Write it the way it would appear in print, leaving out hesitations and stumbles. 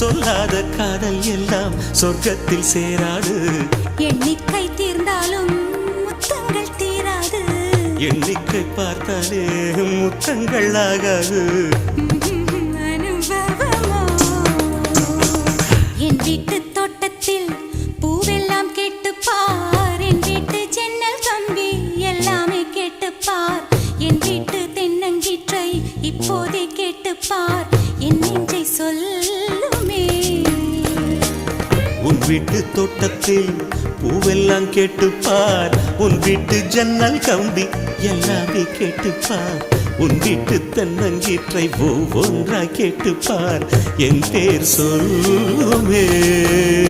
சொல்லாத காதல் எல்லாம் சொர்க்கத்தில் சேராது. எண்ணிக்கை தீர்ந்தாலும் முத்தங்கள் தீராது. எண்ணிக்கை பார்த்தாலே முத்தங்கள் ஆகாது. அனுபவமோ என் வீட்டு தோட்டத்தில் பூவெல்லாம் கேட்டுப்பார். என் வீட்டு ஜன்னல் கம்பி எல்லாமே கேட்டுப்பார். என் வீட்டு தென்னங்கீற்றை இப்போதே கேட்டுப்பார். என் நெஞ்சை சொல்லுமே. உன் வீட்டு தோட்டத்தில் பூவெல்லாம் கேட்டுப்பார். உன் வீட்டு ஜன்னல் கம்பி எல்லாமே கேட்டுப்பார். உன் வீட்டு தென்னங்கீற்றை ஒவ்வொன்றா கேட்டுப்பார். என் பேர் சொல்லுமே.